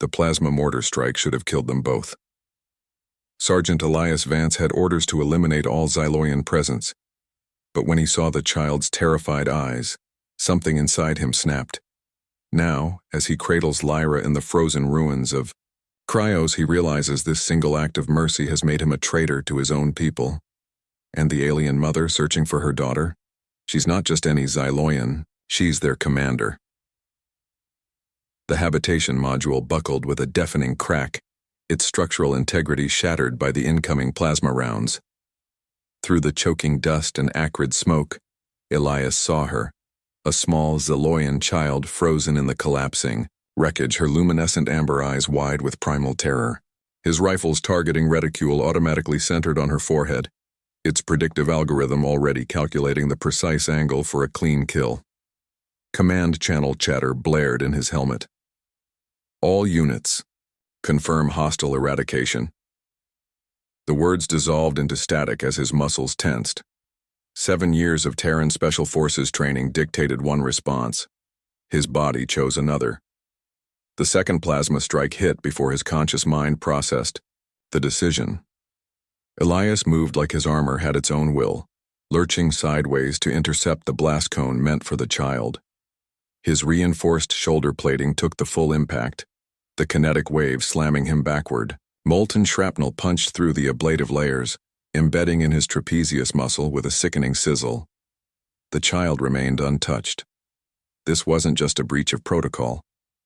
The plasma mortar strike should have killed them both. Sergeant Elias Vance had orders to eliminate all Xyloian presence, but when he saw the child's terrified eyes, something inside him snapped. Now, as he cradles Lyra in the frozen ruins of Cryos, he realizes this single act of mercy has made him a traitor to his own people. And the alien mother searching for her daughter? She's not just any Xyloian, she's their commander. The habitation module buckled with a deafening crack, its structural integrity shattered by the incoming plasma rounds. Through the choking dust and acrid smoke, Elias saw her, a small Xyloian child frozen in the collapsing wreckage, her luminescent amber eyes wide with primal terror. His rifle's targeting reticule automatically centered on her forehead, its predictive algorithm already calculating the precise angle for a clean kill. Command channel chatter blared in his helmet. All units, confirm hostile eradication. The words dissolved into static as his muscles tensed. 7 years of Terran Special Forces training dictated one response. His body chose another. The second plasma strike hit before his conscious mind processed the decision. Elias moved like his armor had its own will, lurching sideways to intercept the blast cone meant for the child. His reinforced shoulder plating took the full impact, the kinetic wave slamming him backward. Molten shrapnel punched through the ablative layers, embedding in his trapezius muscle with a sickening sizzle. The child remained untouched. This wasn't just a breach of protocol.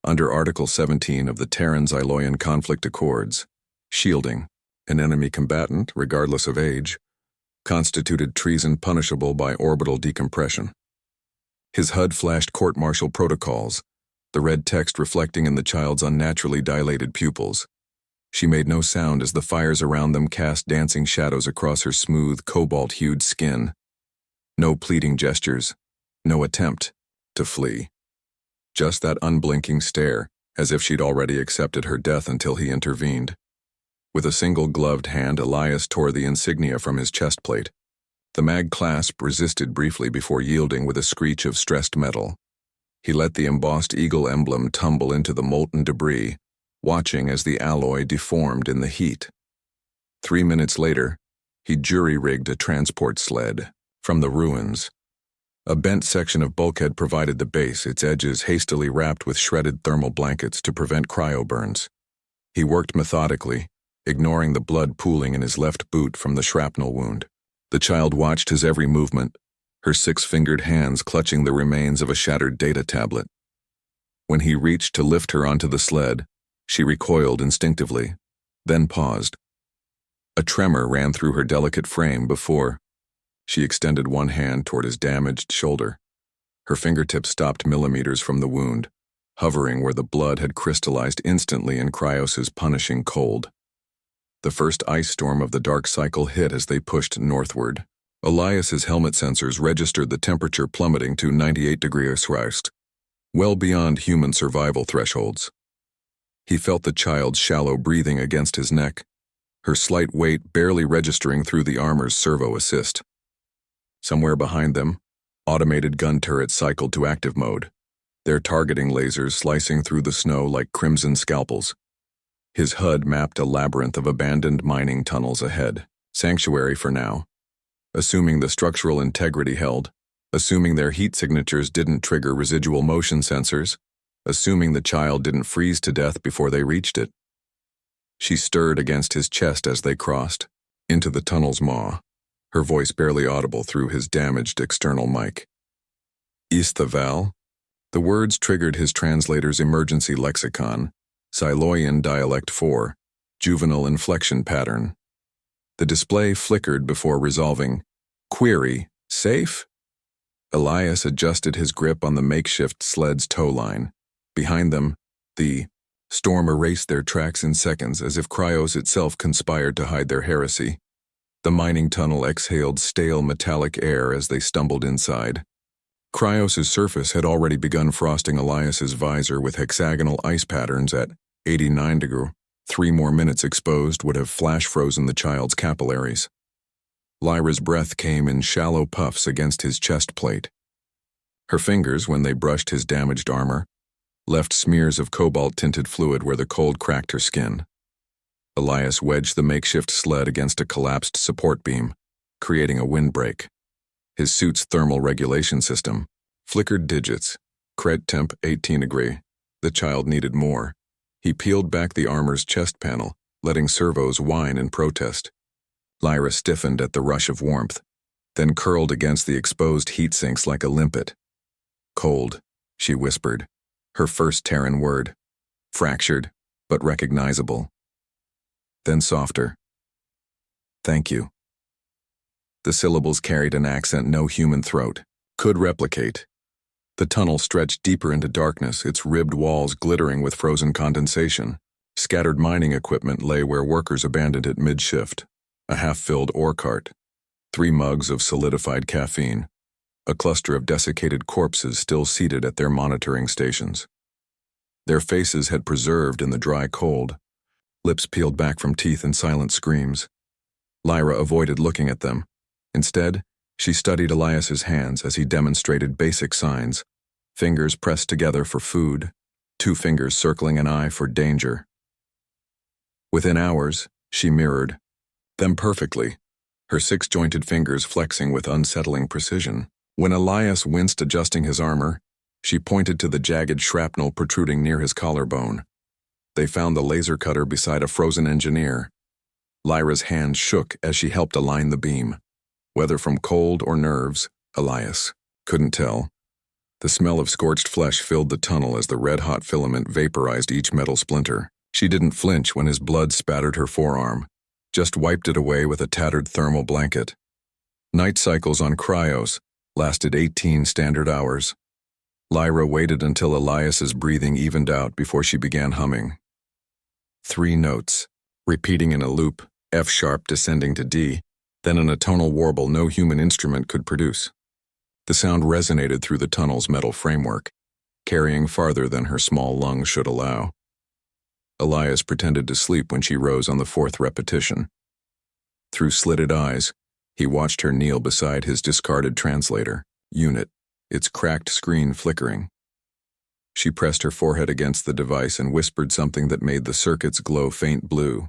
Under Article 17 of the Terran-Xyloian Conflict Accords, shielding an enemy combatant, regardless of age, constituted treason punishable by orbital decompression. His HUD flashed court-martial protocols, the red text reflecting in the child's unnaturally dilated pupils. She made no sound as the fires around them cast dancing shadows across her smooth, cobalt-hued skin. No pleading gestures, no attempt to flee. Just that unblinking stare, as if she'd already accepted her death until he intervened. With a single gloved hand, Elias tore the insignia from his chest plate. The mag clasp resisted briefly before yielding with a screech of stressed metal. He let the embossed eagle emblem tumble into the molten debris, watching as the alloy deformed in the heat. 3 minutes later, he jury-rigged a transport sled from the ruins. A bent section of bulkhead provided the base, its edges hastily wrapped with shredded thermal blankets to prevent cryoburns. He worked methodically, ignoring the blood pooling in his left boot from the shrapnel wound. The child watched his every movement, her 6-fingered hands clutching the remains of a shattered data tablet. When he reached to lift her onto the sled, she recoiled instinctively, then paused. A tremor ran through her delicate frame before she extended one hand toward his damaged shoulder. Her fingertips stopped millimeters from the wound, hovering where the blood had crystallized instantly in Cryos's punishing cold. The first ice storm of the dark cycle hit as they pushed northward. Elias's helmet sensors registered the temperature plummeting to 98 degrees Celsius, well beyond human survival thresholds. He felt the child's shallow breathing against his neck, her slight weight barely registering through the armor's servo assist. Somewhere behind them, automated gun turrets cycled to active mode, their targeting lasers slicing through the snow like crimson scalpels. His HUD mapped a labyrinth of abandoned mining tunnels ahead, sanctuary for now. Assuming the structural integrity held, assuming their heat signatures didn't trigger residual motion sensors, assuming the child didn't freeze to death before they reached it. She stirred against his chest as they crossed, into the tunnel's maw, her voice barely audible through his damaged external mic. Isthaval? The words triggered his translator's emergency lexicon, Xyloian Dialect 4, juvenile inflection pattern. The display flickered before resolving. Query, safe? Elias adjusted his grip on the makeshift sled's tow line. Behind them, the storm erased their tracks in seconds as if Cryos itself conspired to hide their heresy. The mining tunnel exhaled stale metallic air as they stumbled inside. Cryos's surface had already begun frosting Elias's visor with hexagonal ice patterns at 89 degrees. 3 more minutes exposed would have flash-frozen the child's capillaries. Lyra's breath came in shallow puffs against his chest plate. Her fingers, when they brushed his damaged armor, left smears of cobalt-tinted fluid where the cold cracked her skin. Elias wedged the makeshift sled against a collapsed support beam, creating a windbreak. His suit's thermal regulation system flickered digits. Cred temp 18 degree. The child needed more. He peeled back the armor's chest panel, letting servos whine in protest. Lyra stiffened at the rush of warmth, then curled against the exposed heat sinks like a limpet. Cold, she whispered, her first Terran word. Fractured, but recognizable. Then softer. Thank you. The syllables carried an accent no human throat could replicate. The tunnel stretched deeper into darkness, its ribbed walls glittering with frozen condensation. Scattered mining equipment lay where workers abandoned it mid-shift. A half-filled ore cart, 3 mugs of solidified caffeine, a cluster of desiccated corpses still seated at their monitoring stations. Their faces had preserved in the dry cold, lips peeled back from teeth in silent screams. Lyra avoided looking at them. Instead, she studied Elias's hands as he demonstrated basic signs, fingers pressed together for food, 2 fingers circling an eye for danger. Within hours, she mirrored them perfectly, her 6-jointed fingers flexing with unsettling precision. When Elias winced adjusting his armor, she pointed to the jagged shrapnel protruding near his collarbone. They found the laser cutter beside a frozen engineer. Lyra's hand shook as she helped align the beam. Whether from cold or nerves, Elias couldn't tell. The smell of scorched flesh filled the tunnel as the red-hot filament vaporized each metal splinter. She didn't flinch when his blood spattered her forearm, just wiped it away with a tattered thermal blanket. Night cycles on Cryos lasted 18 standard hours. Lyra waited until Elias's breathing evened out before she began humming. 3 notes, repeating in a loop, F-sharp descending to D, then in a tonal warble no human instrument could produce. The sound resonated through the tunnel's metal framework, carrying farther than her small lungs should allow. Elias pretended to sleep when she rose on the 4th repetition. Through slitted eyes, he watched her kneel beside his discarded translator, unit, its cracked screen flickering. She pressed her forehead against the device and whispered something that made the circuits glow faint blue.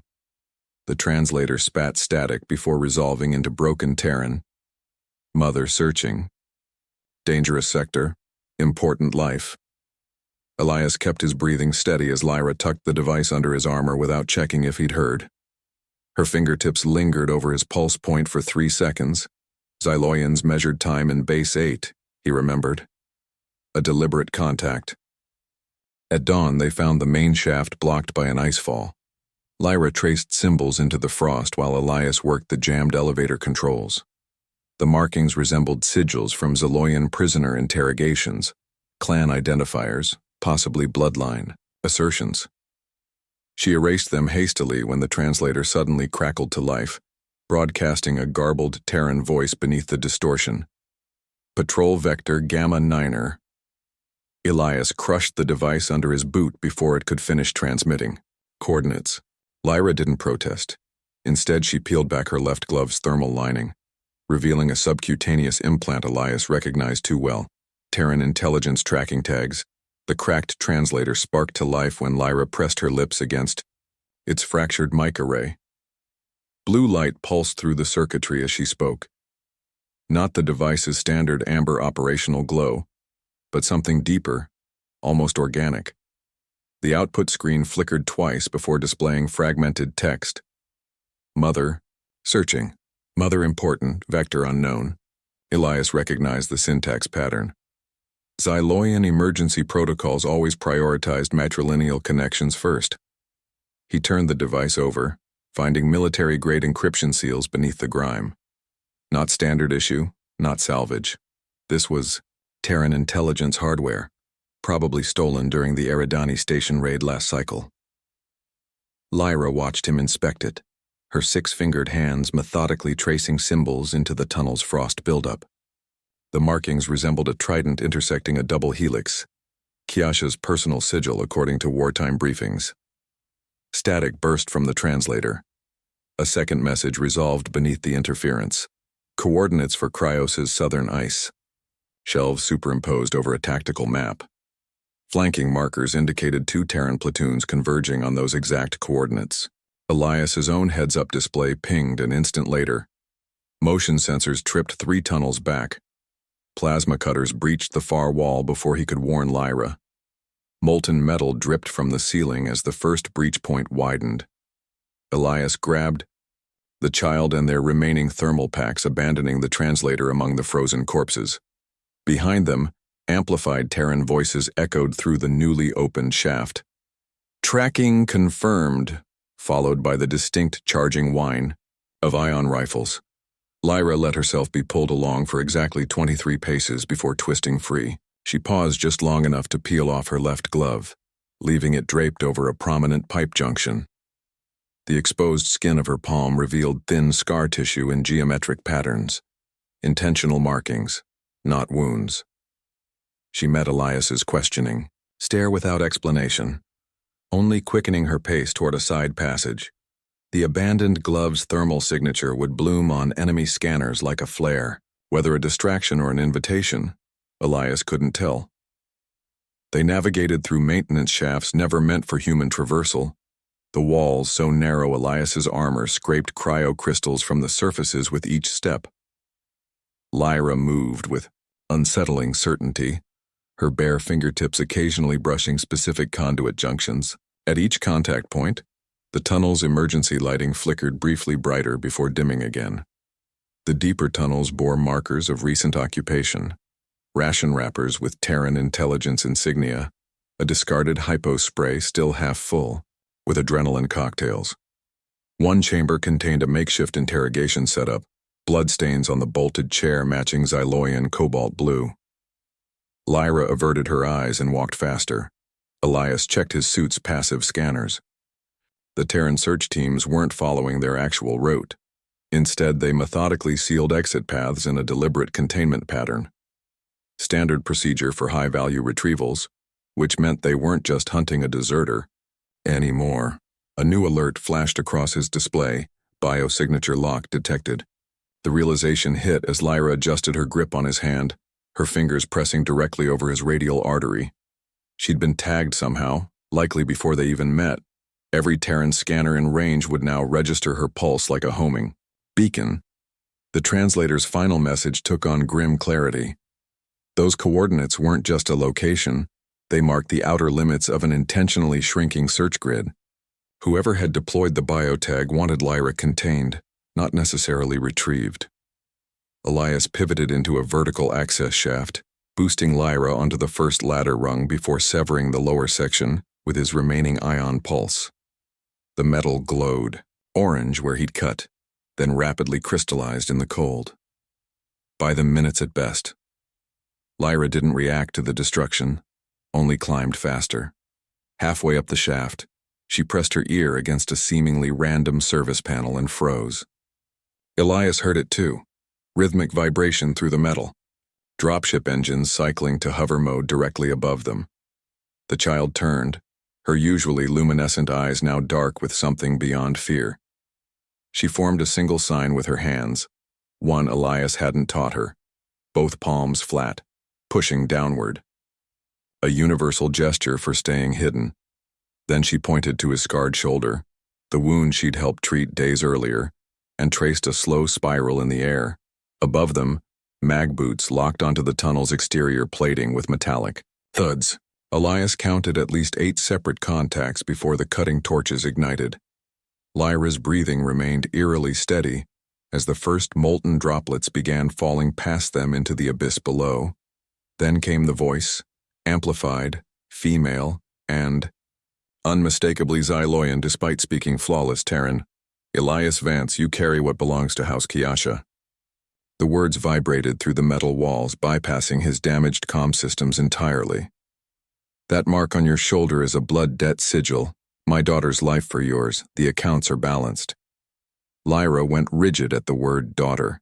The translator spat static before resolving into broken Terran. Mother searching. Dangerous sector. Important life. Elias kept his breathing steady as Lyra tucked the device under his armor without checking if he'd heard. Her fingertips lingered over his pulse point for 3 seconds. Xyloians measured time in base 8, he remembered. A deliberate contact. At dawn, they found the main shaft blocked by an icefall. Lyra traced symbols into the frost while Elias worked the jammed elevator controls. The markings resembled sigils from Xyloian prisoner interrogations, clan identifiers, possibly bloodline, assertions. She erased them hastily when the translator suddenly crackled to life, broadcasting a garbled Terran voice beneath the distortion. Patrol Vector Gamma Niner. Elias crushed the device under his boot before it could finish transmitting. Coordinates. Lyra didn't protest. Instead, she peeled back her left glove's thermal lining, revealing a subcutaneous implant Elias recognized too well. Terran intelligence tracking tags. The cracked translator sparked to life when Lyra pressed her lips against its fractured mic array. Blue light pulsed through the circuitry as she spoke. Not the device's standard amber operational glow, but something deeper, almost organic. The output screen flickered twice before displaying fragmented text. Mother, searching. Mother important, vector unknown. Elias recognized the syntax pattern. Xyloian emergency protocols always prioritized matrilineal connections first. He turned the device over, finding military-grade encryption seals beneath the grime. Not standard issue, not salvage. This was Terran intelligence hardware, probably stolen during the Eridani station raid last cycle. Lyra watched him inspect it, her 6-fingered hands methodically tracing symbols into the tunnel's frost buildup. The markings resembled a trident intersecting a double helix, Kiasha's personal sigil according to wartime briefings. Static burst from the translator. A second message resolved beneath the interference. Coordinates for Cryos's southern ice. Shelves superimposed over a tactical map. Flanking markers indicated 2 Terran platoons converging on those exact coordinates. Elias's own heads-up display pinged an instant later. Motion sensors tripped 3 tunnels back. Plasma cutters breached the far wall before he could warn Lyra. Molten metal dripped from the ceiling as the first breach point widened. Elias grabbed the child and their remaining thermal packs, abandoning the translator among the frozen corpses. Behind them, amplified Terran voices echoed through the newly opened shaft. "Tracking confirmed," followed by the distinct charging whine of ion rifles. Lyra let herself be pulled along for exactly 23 paces before twisting free. She paused just long enough to peel off her left glove, leaving it draped over a prominent pipe junction. The exposed skin of her palm revealed thin scar tissue in geometric patterns. Intentional markings, not wounds. She met Elias's questioning stare without explanation, only quickening her pace toward a side passage. The abandoned glove's thermal signature would bloom on enemy scanners like a flare. Whether a distraction or an invitation, Elias couldn't tell. They navigated through maintenance shafts never meant for human traversal. The walls, so narrow Elias's armor scraped cryocrystals from the surfaces with each step. Lyra moved with unsettling certainty, her bare fingertips occasionally brushing specific conduit junctions. At each contact point, the tunnel's emergency lighting flickered briefly brighter before dimming again. The deeper tunnels bore markers of recent occupation: ration wrappers with Terran intelligence insignia, a discarded hypo spray still half full, with adrenaline cocktails. One chamber contained a makeshift interrogation setup, bloodstains on the bolted chair matching Xyloian cobalt blue. Lyra averted her eyes and walked faster. Elias checked his suit's passive scanners. The Terran search teams weren't following their actual route. Instead, they methodically sealed exit paths in a deliberate containment pattern. Standard procedure for high-value retrievals, which meant they weren't just hunting a deserter anymore. A new alert flashed across his display, biosignature lock detected. The realization hit as Lyra adjusted her grip on his hand, her fingers pressing directly over his radial artery. She'd been tagged somehow, likely before they even met. Every Terran scanner in range would now register her pulse like a homing beacon. The translator's final message took on grim clarity. Those coordinates weren't just a location, they marked the outer limits of an intentionally shrinking search grid. Whoever had deployed the biotag wanted Lyra contained, not necessarily retrieved. Elias pivoted into a vertical access shaft, boosting Lyra onto the first ladder rung before severing the lower section with his remaining ion pulse. The metal glowed, orange where he'd cut, then rapidly crystallized in the cold. By the minutes at best. Lyra didn't react to the destruction, only climbed faster. Halfway up the shaft, she pressed her ear against a seemingly random service panel and froze. Elias heard it too, rhythmic vibration through the metal, dropship engines cycling to hover mode directly above them. The child turned, her usually luminescent eyes now dark with something beyond fear. She formed a single sign with her hands, one Elias hadn't taught her, both palms flat, pushing downward. A universal gesture for staying hidden. Then she pointed to his scarred shoulder, the wound she'd helped treat days earlier, and traced a slow spiral in the air. Above them, mag boots locked onto the tunnel's exterior plating with metallic thuds. Elias counted at least 8 separate contacts before the cutting torches ignited. Lyra's breathing remained eerily steady as the first molten droplets began falling past them into the abyss below. Then came the voice, amplified, female, and unmistakably Xyloian despite speaking flawless Terran. "Elias Vance, you carry what belongs to House Kiasha." The words vibrated through the metal walls, bypassing his damaged comm systems entirely. "That mark on your shoulder is a blood debt sigil. My daughter's life for yours. The accounts are balanced." Lyra went rigid at the word daughter.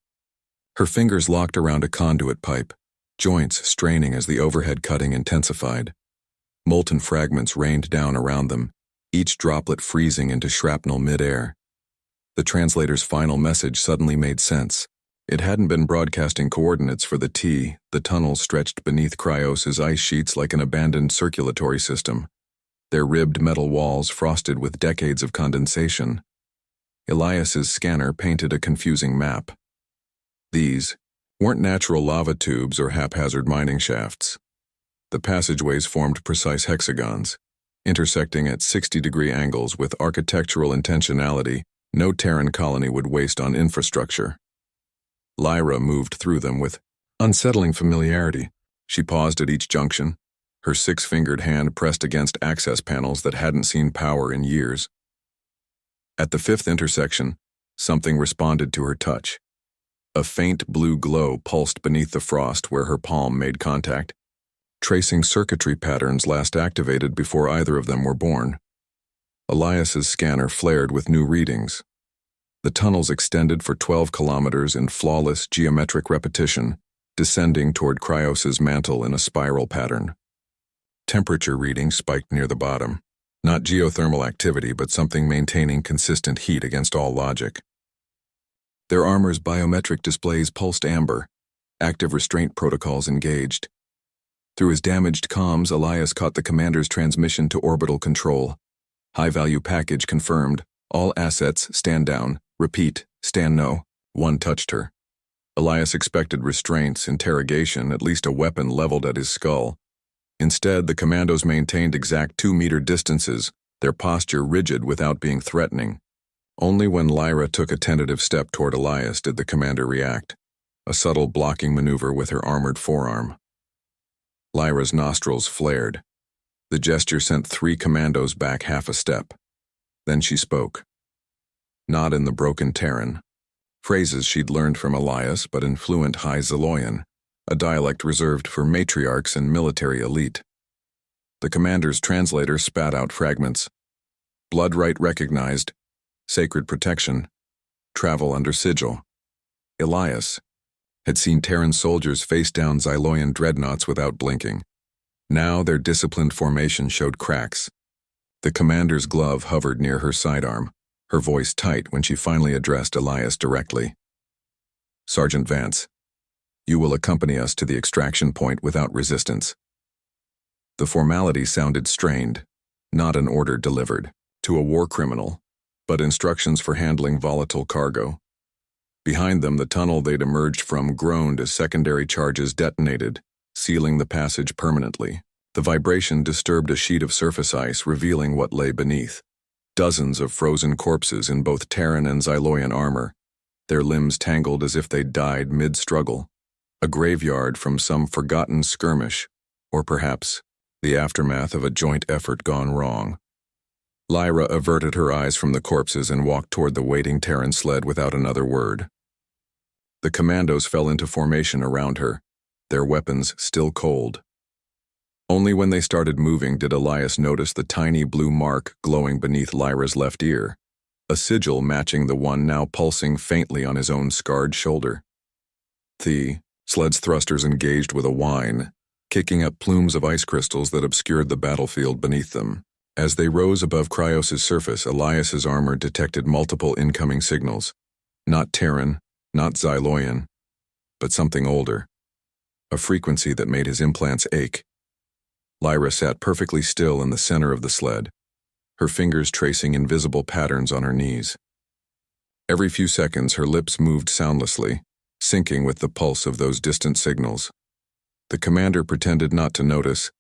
Her fingers locked around a conduit pipe, joints straining as the overhead cutting intensified. Molten fragments rained down around them, each droplet freezing into shrapnel midair. The translator's final message suddenly made sense. It hadn't been broadcasting coordinates for the T. The tunnel stretched beneath Cryos's ice sheets like an abandoned circulatory system, their ribbed metal walls frosted with decades of condensation. Elias's scanner painted a confusing map. These weren't natural lava tubes or haphazard mining shafts. The passageways formed precise hexagons, intersecting at 60-degree angles with architectural intentionality no Terran colony would waste on infrastructure. Lyra moved through them with unsettling familiarity. She paused at each junction, her six-fingered hand pressed against access panels that hadn't seen power in years. At the fifth intersection, something responded to her touch. A faint blue glow pulsed beneath the frost where her palm made contact, tracing circuitry patterns last activated before either of them were born. Elias's scanner flared with new readings. The tunnels extended for 12 kilometers in flawless geometric repetition, descending toward Cryos's mantle in a spiral pattern. Temperature readings spiked near the bottom. Not geothermal activity, but something maintaining consistent heat against all logic. Their armor's biometric displays pulsed amber, active restraint protocols engaged. Through his damaged comms, Elias caught the commander's transmission to orbital control. High-value package confirmed. All assets, stand down. Repeat, stand no. One touched her. Elias expected restraints, interrogation, at least a weapon leveled at his skull. Instead, the commandos maintained exact 2-meter distances, their posture rigid without being threatening. Only when Lyra took a tentative step toward Elias did the commander react, a subtle blocking maneuver with her armored forearm. Lyra's nostrils flared. The gesture sent 3 commandos back half a step. Then she spoke. Not in the broken Terran. Phrases she'd learned from Elias, but in fluent High Zaloyan, a dialect reserved for matriarchs and military elite. The commander's translator spat out fragments. Blood right recognized. Sacred protection. Travel under sigil. Elias had seen Terran soldiers face down Xyloian dreadnoughts without blinking. Now their disciplined formation showed cracks. The commander's glove hovered near her sidearm, her voice tight when she finally addressed Elias directly. Sergeant Vance, you will accompany us to the extraction point without resistance. The formality sounded strained, not an order delivered to a war criminal, but instructions for handling volatile cargo. Behind them, the tunnel they'd emerged from groaned as secondary charges detonated, sealing the passage permanently. The vibration disturbed a sheet of surface ice, revealing what lay beneath. Dozens of frozen corpses in both Terran and Xyloian armor, their limbs tangled as if they'd died mid-struggle. A graveyard from some forgotten skirmish, or perhaps the aftermath of a joint effort gone wrong. Lyra averted her eyes from the corpses and walked toward the waiting Terran sled without another word. The commandos fell into formation around her, their weapons still cold. Only when they started moving did Elias notice the tiny blue mark glowing beneath Lyra's left ear, a sigil matching the one now pulsing faintly on his own scarred shoulder. The sled's thrusters engaged with a whine, kicking up plumes of ice crystals that obscured the battlefield beneath them. As they rose above Cryos's surface, Elias's armor detected multiple incoming signals. Not Terran, not Xyloian, but something older. A frequency that made his implants ache. Lyra sat perfectly still in the center of the sled, her fingers tracing invisible patterns on her knees. Every few seconds, her lips moved soundlessly, syncing with the pulse of those distant signals. The commander pretended not to notice,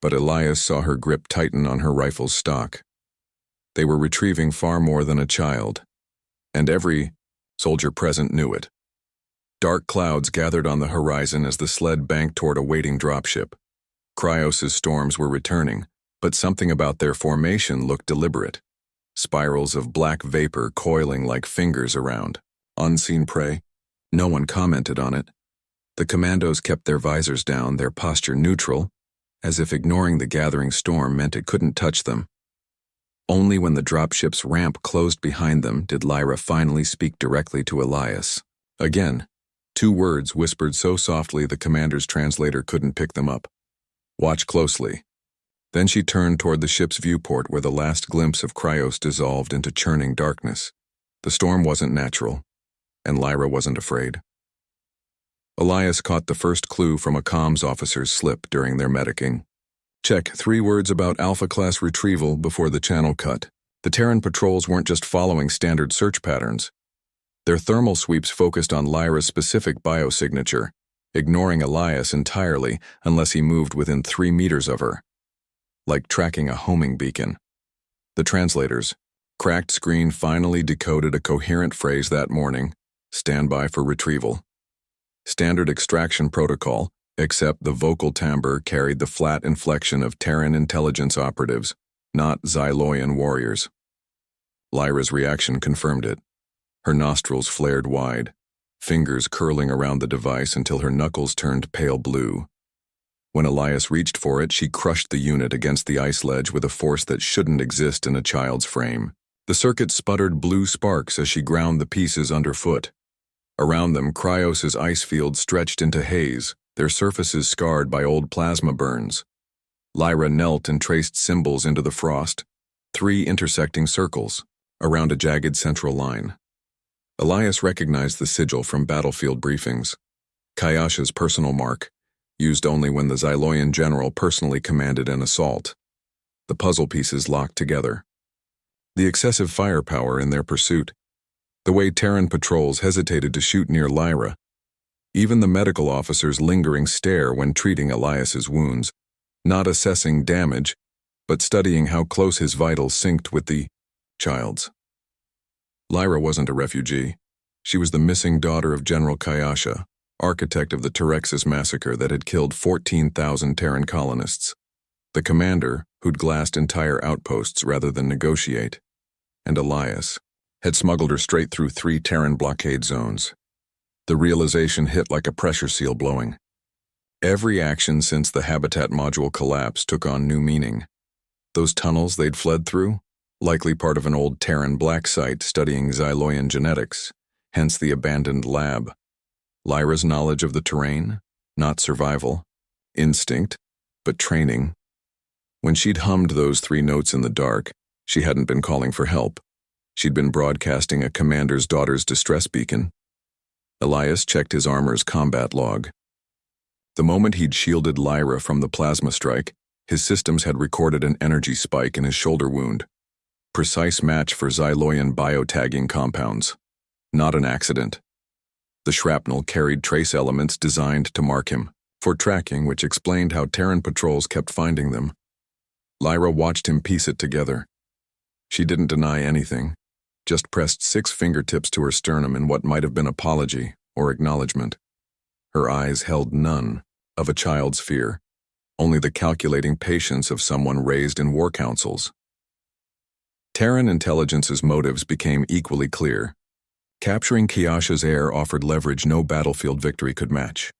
but Elias saw her grip tighten on her rifle's stock. They were retrieving far more than a child, and every soldier present knew it. Dark clouds gathered on the horizon as the sled banked toward a waiting dropship. Cryos's storms were returning, but something about their formation looked deliberate. Spirals of black vapor coiling like fingers around. Unseen prey? No one commented on it. The commandos kept their visors down, their posture neutral, as if ignoring the gathering storm meant it couldn't touch them. Only when the dropship's ramp closed behind them did Lyra finally speak directly to Elias. Again, 2 words whispered so softly the commander's translator couldn't pick them up. Watch closely. Then she turned toward the ship's viewport where the last glimpse of Cryos dissolved into churning darkness. The storm wasn't natural, and Lyra wasn't afraid. Elias caught the first clue from a comms officer's slip during their medicing. Check 3 words about Alpha-class retrieval before the channel cut. The Terran patrols weren't just following standard search patterns. Their thermal sweeps focused on Lyra's specific biosignature, ignoring Elias entirely unless he moved within 3 meters of her. Like tracking a homing beacon. The translators' cracked screen finally decoded a coherent phrase that morning: stand by for retrieval. Standard extraction protocol, except the vocal timbre carried the flat inflection of Terran intelligence operatives, not Xyloian warriors. Lyra's reaction confirmed it. Her nostrils flared wide, fingers curling around the device until her knuckles turned pale blue. When Elias reached for it, she crushed the unit against the ice ledge with a force that shouldn't exist in a child's frame. The circuit sputtered blue sparks as she ground the pieces underfoot. Around them, Cryos's ice field stretched into haze, their surfaces scarred by old plasma burns. Lyra knelt and traced symbols into the frost, 3 intersecting circles, around a jagged central line. Elias recognized the sigil from battlefield briefings. Kayasha's personal mark, used only when the Xyloian general personally commanded an assault. The puzzle pieces locked together. The excessive firepower in their pursuit, the way Terran patrols hesitated to shoot near Lyra, even the medical officer's lingering stare when treating Elias's wounds, not assessing damage, but studying how close his vitals synced with the child's. Lyra wasn't a refugee. She was the missing daughter of General Kayasha, architect of the Terexus massacre that had killed 14,000 Terran colonists. The commander, who'd glassed entire outposts rather than negotiate, and Elias, had smuggled her straight through 3 Terran blockade zones. The realization hit like a pressure seal blowing. Every action since the habitat module collapse took on new meaning. Those tunnels they'd fled through, likely part of an old Terran black site studying Xyloian genetics, hence the abandoned lab. Lyra's knowledge of the terrain, not survival, instinct, but training. When she'd hummed those 3 notes in the dark, she hadn't been calling for help. She'd been broadcasting a commander's daughter's distress beacon. Elias checked his armor's combat log. The moment he'd shielded Lyra from the plasma strike, his systems had recorded an energy spike in his shoulder wound. Precise match for Xyloian biotagging compounds. Not an accident. The shrapnel carried trace elements designed to mark him, for tracking, which explained how Terran patrols kept finding them. Lyra watched him piece it together. She didn't deny anything, just pressed 6 fingertips to her sternum in what might have been apology or acknowledgement. Her eyes held none of a child's fear, only the calculating patience of someone raised in war councils. Terran intelligence's motives became equally clear. Capturing Kayasha's heir offered leverage no battlefield victory could match.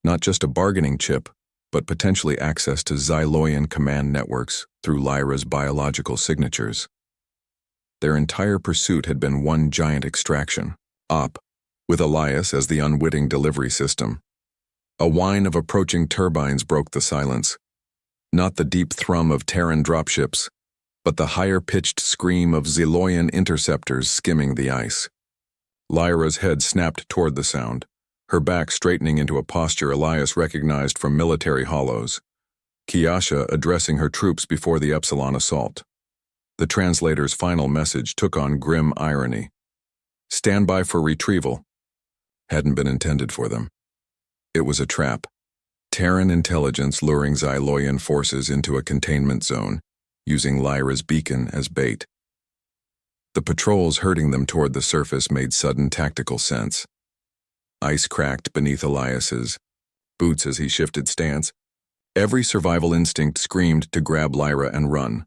Not just a bargaining chip, but potentially access to Xyloian command networks through Lyra's biological signatures. Their entire pursuit had been one giant extraction, with Elias as the unwitting delivery system. A whine of approaching turbines broke the silence. Not the deep thrum of Terran dropships, but the higher-pitched scream of Xyloian interceptors skimming the ice. Lyra's head snapped toward the sound, her back straightening into a posture Elias recognized from military hollows. Kayasha addressing her troops before the Epsilon assault. The translator's final message took on grim irony. Stand by for retrieval. Hadn't been intended for them. It was a trap. Terran intelligence luring Xyloian forces into a containment zone, using Lyra's beacon as bait. The patrols herding them toward the surface made sudden tactical sense. Ice cracked beneath Elias's boots as he shifted stance. Every survival instinct screamed to grab Lyra and run.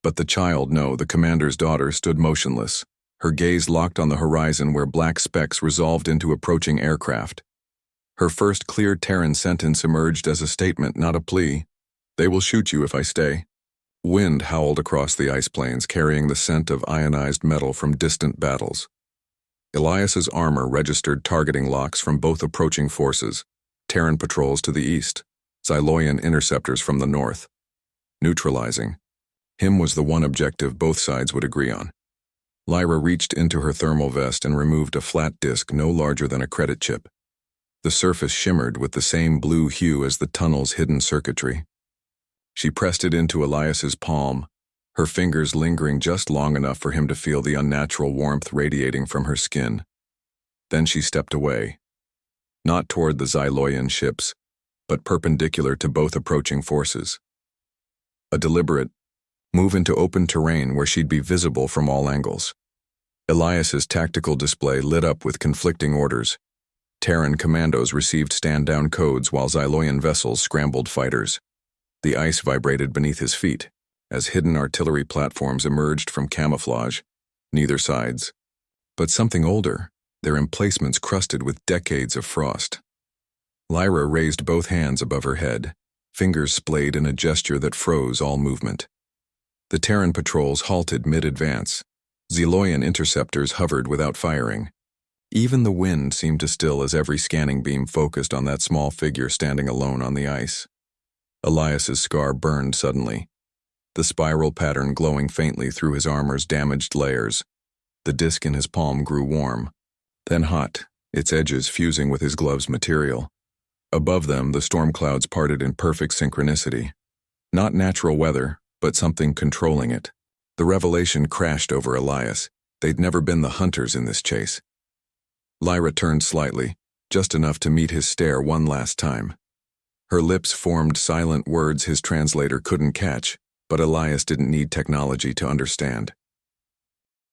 But the child, no, the commander's daughter, stood motionless, her gaze locked on the horizon where black specks resolved into approaching aircraft. Her first clear Terran sentence emerged as a statement, not a plea. They will shoot you if I stay. Wind howled across the ice plains, carrying the scent of ionized metal from distant battles. Elias's armor registered targeting locks from both approaching forces, Terran patrols to the east, Xyloian interceptors from the north. Neutralizing. Him was the one objective both sides would agree on. Lyra reached into her thermal vest and removed a flat disk no larger than a credit chip. The surface shimmered with the same blue hue as the tunnel's hidden circuitry. She pressed it into Elias's palm, her fingers lingering just long enough for him to feel the unnatural warmth radiating from her skin. Then she stepped away, not toward the Xyloian ships, but perpendicular to both approaching forces. A deliberate move into open terrain where she'd be visible from all angles. Elias's tactical display lit up with conflicting orders. Terran commandos received stand-down codes while Xyloian vessels scrambled fighters. The ice vibrated beneath his feet as hidden artillery platforms emerged from camouflage, neither sides. But something older, their emplacements crusted with decades of frost. Lyra raised both hands above her head, fingers splayed in a gesture that froze all movement. The Terran patrols halted mid-advance. Xyloian interceptors hovered without firing. Even the wind seemed to still as every scanning beam focused on that small figure standing alone on the ice. Elias's scar burned suddenly, the spiral pattern glowing faintly through his armor's damaged layers. The disc in his palm grew warm, then hot, its edges fusing with his glove's material. Above them, the storm clouds parted in perfect synchronicity. Not natural weather, but something controlling it. The revelation crashed over Elias. They'd never been the hunters in this chase. Lyra turned slightly, just enough to meet his stare one last time. Her lips formed silent words his translator couldn't catch, but Elias didn't need technology to understand.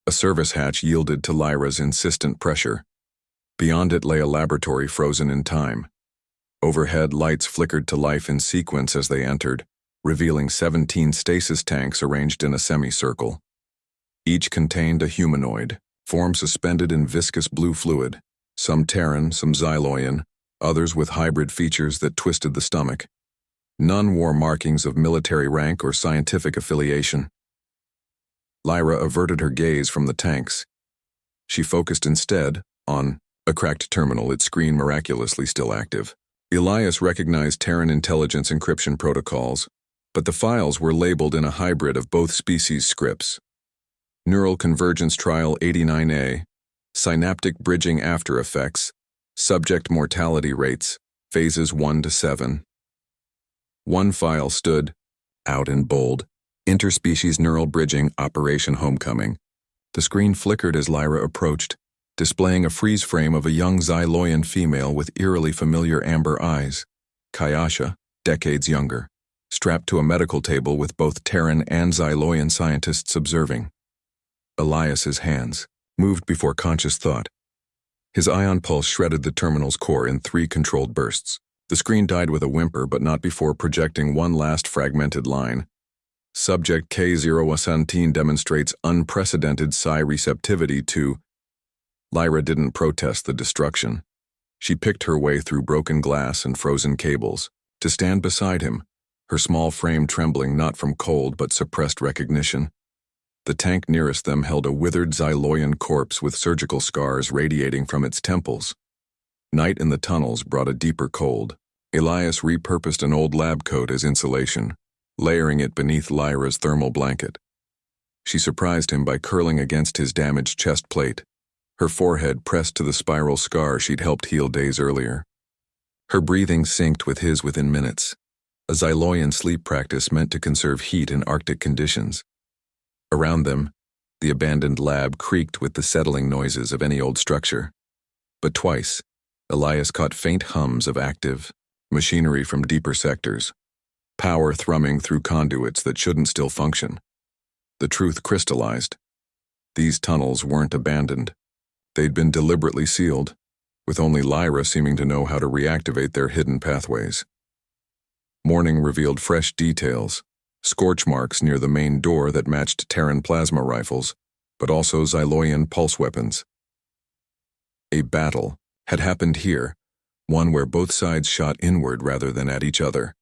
A service hatch yielded to Lyra's insistent pressure. Beyond it lay a laboratory frozen in time. Overhead lights flickered to life in sequence as they entered, revealing 17 stasis tanks arranged in a semicircle. Each contained a humanoid, form suspended in viscous blue fluid, some Terran, some Xyloian, others with hybrid features that twisted the stomach. None wore markings of military rank or scientific affiliation. Lyra averted her gaze from the tanks. She focused instead on a cracked terminal, its screen miraculously still active. Elias recognized Terran intelligence encryption protocols, but the files were labeled in a hybrid of both species' scripts. Neural Convergence Trial 89A, Synaptic Bridging After Effects, Subject Mortality Rates, Phases 1 to 7. One file stood, out in bold, Interspecies Neural Bridging Operation Homecoming. The screen flickered as Lyra approached, displaying a freeze frame of a young Xyloian female with eerily familiar amber eyes, Kayasha, decades younger, strapped to a medical table with both Terran and Xyloian scientists observing. Elias's hands moved before conscious thought. His ion pulse shredded the terminal's core in 3 controlled bursts. The screen died with a whimper, but not before projecting one last fragmented line. Subject K017 demonstrates unprecedented psi receptivity to... Lyra didn't protest the destruction. She picked her way through broken glass and frozen cables, to stand beside him, her small frame trembling not from cold but suppressed recognition. The tank nearest them held a withered Xyloian corpse with surgical scars radiating from its temples. Night in the tunnels brought a deeper cold. Elias repurposed an old lab coat as insulation, layering it beneath Lyra's thermal blanket. She surprised him by curling against his damaged chest plate, her forehead pressed to the spiral scar she'd helped heal days earlier. Her breathing synced with his within minutes, a Xyloian sleep practice meant to conserve heat in Arctic conditions. Around them, the abandoned lab creaked with the settling noises of any old structure. But twice, Elias caught faint hums of active machinery from deeper sectors, power thrumming through conduits that shouldn't still function. The truth crystallized. These tunnels weren't abandoned. They'd been deliberately sealed, with only Lyra seeming to know how to reactivate their hidden pathways. Morning revealed fresh details, scorch marks near the main door that matched Terran plasma rifles, but also Xyloian pulse weapons. A battle had happened here, one where both sides shot inward rather than at each other.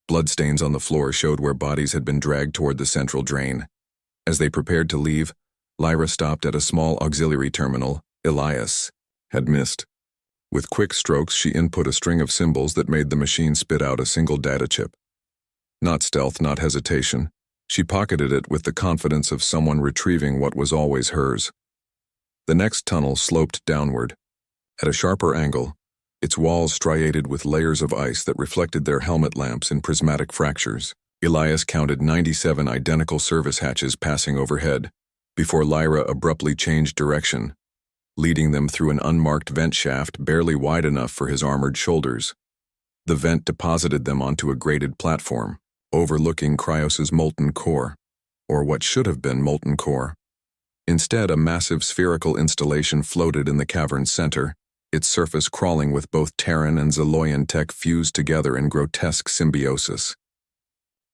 Bloodstains on the floor showed where bodies had been dragged toward the central drain. As they prepared to leave, Lyra stopped at a small auxiliary terminal Elias had missed. With quick strokes, she input a string of symbols that made the machine spit out a single data chip. Not stealth, not hesitation. She pocketed it with the confidence of someone retrieving what was always hers. The next tunnel sloped downward. At a sharper angle, its walls striated with layers of ice that reflected their helmet lamps in prismatic fractures. Elias counted 97 identical service hatches passing overhead before Lyra abruptly changed direction, leading them through an unmarked vent shaft barely wide enough for his armored shoulders. The vent deposited them onto a graded platform, overlooking Cryos's molten core, or what should have been molten core. Instead, a massive spherical installation floated in the cavern's center, its surface crawling with both Terran and Zaloyan tech fused together in grotesque symbiosis.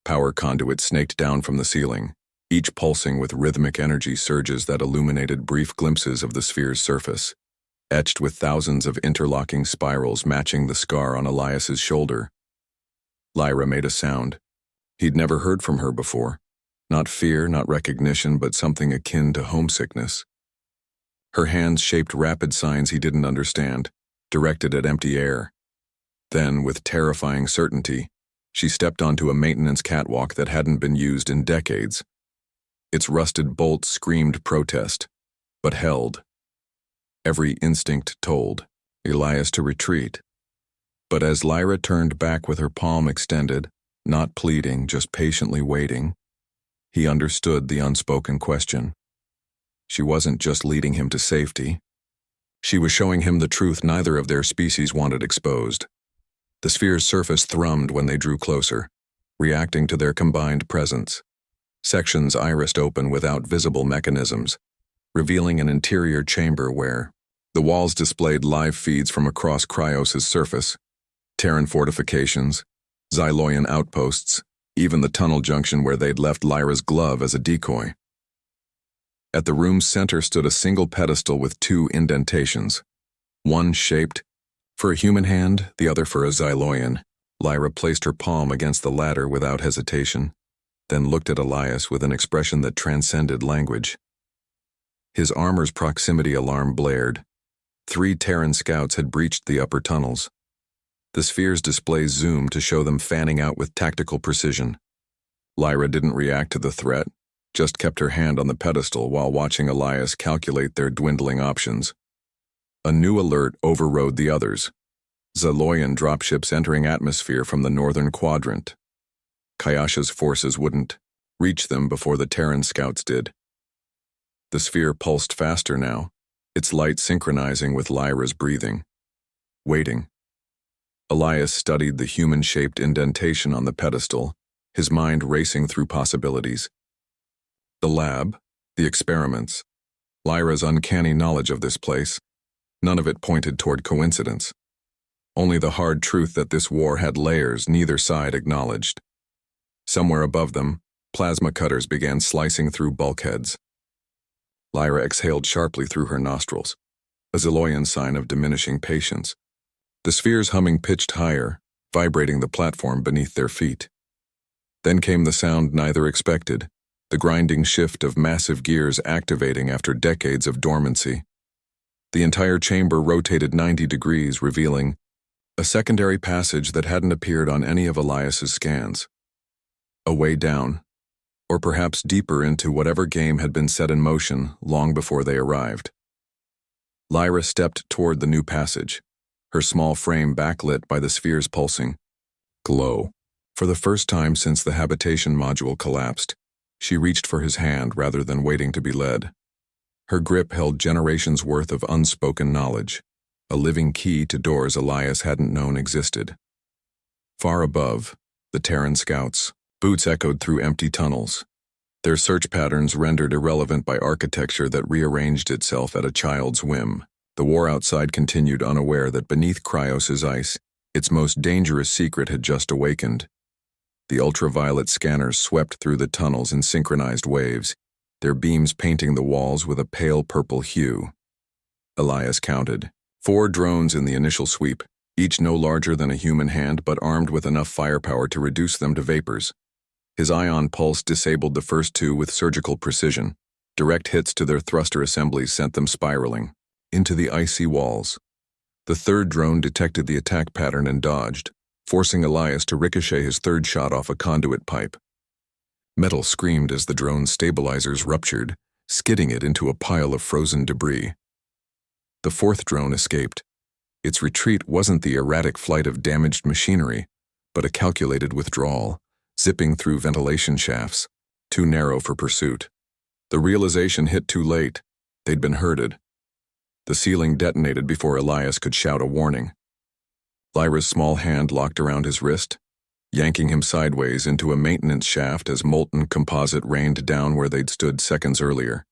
Power conduits snaked down from the ceiling, each pulsing with rhythmic energy surges that illuminated brief glimpses of the sphere's surface, etched with thousands of interlocking spirals matching the scar on Elias's shoulder. Lyra made a sound. He'd never heard from her before. Not fear, not recognition, but something akin to homesickness. Her hands shaped rapid signs he didn't understand, directed at empty air. Then, with terrifying certainty, she stepped onto a maintenance catwalk that hadn't been used in decades. Its rusted bolts screamed protest, but held. Every instinct told Elias to retreat. But as Lyra turned back with her palm extended, not pleading, just patiently waiting, he understood the unspoken question. She wasn't just leading him to safety. She was showing him the truth neither of their species wanted exposed. The sphere's surface thrummed when they drew closer, reacting to their combined presence. Sections irised open without visible mechanisms, revealing an interior chamber where the walls displayed live feeds from across Cryos's surface, Terran fortifications, Xyloian outposts, even the tunnel junction where they'd left Lyra's glove as a decoy. At the room's center stood a single pedestal with two indentations, one shaped for a human hand, the other for a Xyloian. Lyra placed her palm against the latter without hesitation, then looked at Elias with an expression that transcended language. His armor's proximity alarm blared. 3 Terran scouts had breached the upper tunnels. The sphere's display zoomed to show them fanning out with tactical precision. Lyra didn't react to the threat, just kept her hand on the pedestal while watching Elias calculate their dwindling options. A new alert overrode the others. Xyloian dropships entering atmosphere from the northern quadrant. Kayasha's forces wouldn't reach them before the Terran scouts did. The sphere pulsed faster now, its light synchronizing with Lyra's breathing. Waiting. Elias studied the human-shaped indentation on the pedestal, his mind racing through possibilities. The lab, the experiments, Lyra's uncanny knowledge of this place, none of it pointed toward coincidence. Only the hard truth that this war had layers neither side acknowledged. Somewhere above them, plasma cutters began slicing through bulkheads. Lyra exhaled sharply through her nostrils, a Xyloian sign of diminishing patience. The sphere's humming pitched higher, vibrating the platform beneath their feet. Then came the sound neither expected, the grinding shift of massive gears activating after decades of dormancy. The entire chamber rotated 90 degrees, revealing a secondary passage that hadn't appeared on any of Elias's scans. A way down, or perhaps deeper into whatever game had been set in motion long before they arrived. Lyra stepped toward the new passage, her small frame backlit by the sphere's pulsing glow. For the first time since the habitation module collapsed, she reached for his hand rather than waiting to be led. Her grip held generations' worth of unspoken knowledge, a living key to doors Elias hadn't known existed. Far above, the Terran scouts, boots echoed through empty tunnels, their search patterns rendered irrelevant by architecture that rearranged itself at a child's whim. The war outside continued, unaware that beneath Cryos's ice, its most dangerous secret had just awakened. The ultraviolet scanners swept through the tunnels in synchronized waves, their beams painting the walls with a pale purple hue. Elias counted 4 drones in the initial sweep, each no larger than a human hand but armed with enough firepower to reduce them to vapors. His ion pulse disabled the first 2 with surgical precision. Direct hits to their thruster assemblies sent them spiraling into the icy walls. The 3rd drone detected the attack pattern and dodged, forcing Elias to ricochet his 3rd shot off a conduit pipe. Metal screamed as the drone's stabilizers ruptured, skidding it into a pile of frozen debris. The 4th drone escaped, Its retreat wasn't the erratic flight of damaged machinery, but a calculated withdrawal, zipping through ventilation shafts, too narrow for pursuit. The realization hit too late. They'd been herded. The ceiling detonated before Elias could shout a warning. Lyra's small hand locked around his wrist, yanking him sideways into a maintenance shaft as molten composite rained down where they'd stood seconds earlier.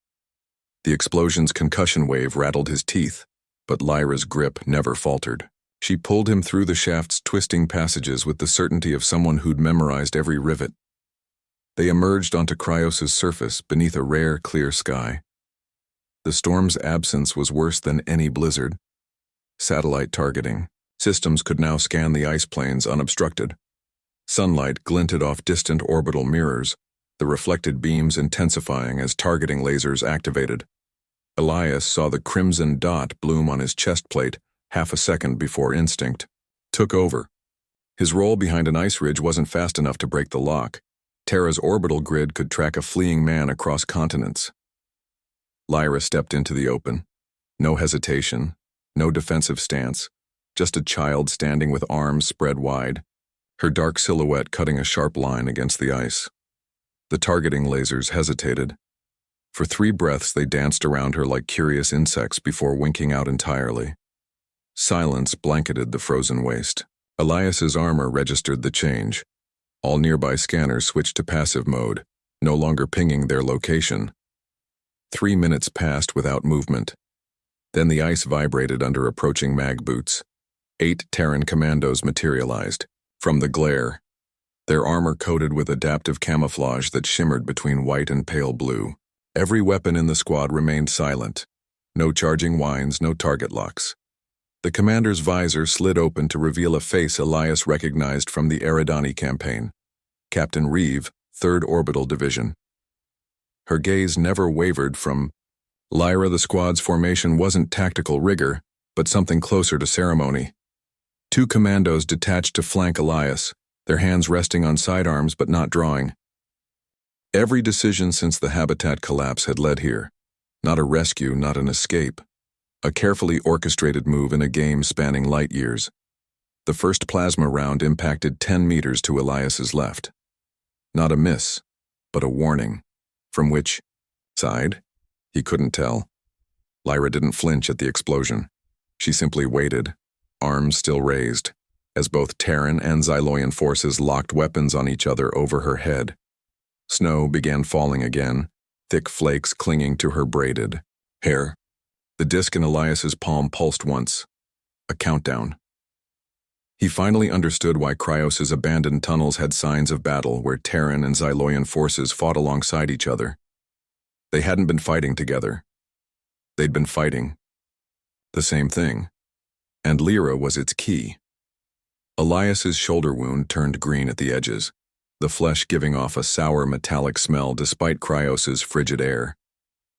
The explosion's concussion wave rattled his teeth, but Lyra's grip never faltered. She pulled him through the shaft's twisting passages with the certainty of someone who'd memorized every rivet. They emerged onto Cryos' surface beneath a rare, clear sky. The storm's absence was worse than any blizzard. Satellite targeting. Systems could now scan the ice plains unobstructed. Sunlight glinted off distant orbital mirrors, the reflected beams intensifying as targeting lasers activated. Elias saw the crimson dot bloom on his chest plate half a second before instinct took over. His roll behind an ice ridge wasn't fast enough to break the lock. Terra's orbital grid could track a fleeing man across continents. Lyra stepped into the open. No hesitation, no defensive stance, just a child standing with arms spread wide, her dark silhouette cutting a sharp line against the ice. The targeting lasers hesitated. For 3 breaths they danced around her like curious insects before winking out entirely. Silence blanketed the frozen waste. Elias's armor registered the change. All nearby scanners switched to passive mode, no longer pinging their location. 3 minutes passed without movement. Then the ice vibrated under approaching mag boots. 8 Terran commandos materialized, from the glare, their armor coated with adaptive camouflage that shimmered between white and pale blue. Every weapon in the squad remained silent. No charging whines, no target locks. The commander's visor slid open to reveal a face Elias recognized from the Eridani campaign. Captain Reeve, 3rd Orbital Division. Her gaze never wavered from Lyra. The squad's formation wasn't tactical rigor, but something closer to ceremony. 2 commandos detached to flank Elias, their hands resting on sidearms but not drawing. Every decision since the habitat collapse had led here. Not a rescue, not an escape. A carefully orchestrated move in a game spanning light years. The first plasma round impacted 10 meters to Elias's left. Not a miss, but a warning. From which side? He couldn't tell. Lyra didn't flinch at the explosion. She simply waited, arms still raised, as both Terran and Xyloian forces locked weapons on each other over her head. Snow began falling again, thick flakes clinging to her braided hair. The disc in Elias's palm pulsed once. A countdown. He finally understood why Cryos' abandoned tunnels had signs of battle where Terran and Xyloian forces fought alongside each other. They hadn't been fighting together. They'd been fighting the same thing. And Lyra was its key. Elias's shoulder wound turned green at the edges, the flesh giving off a sour metallic smell despite Cryos' frigid air.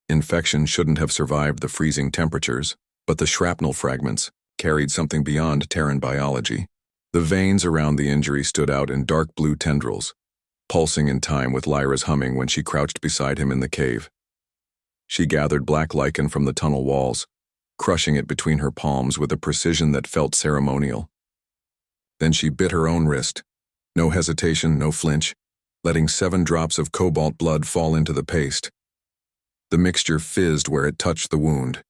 Infection shouldn't have survived the freezing temperatures, but the shrapnel fragments carried something beyond Terran biology. The veins around the injury stood out in dark blue tendrils, pulsing in time with Lyra's humming when she crouched beside him in the cave. She gathered black lichen from the tunnel walls, crushing it between her palms with a precision that felt ceremonial. Then she bit her own wrist. No hesitation, no flinch, letting 7 drops of cobalt blood fall into the paste. The mixture fizzed where it touched the wound,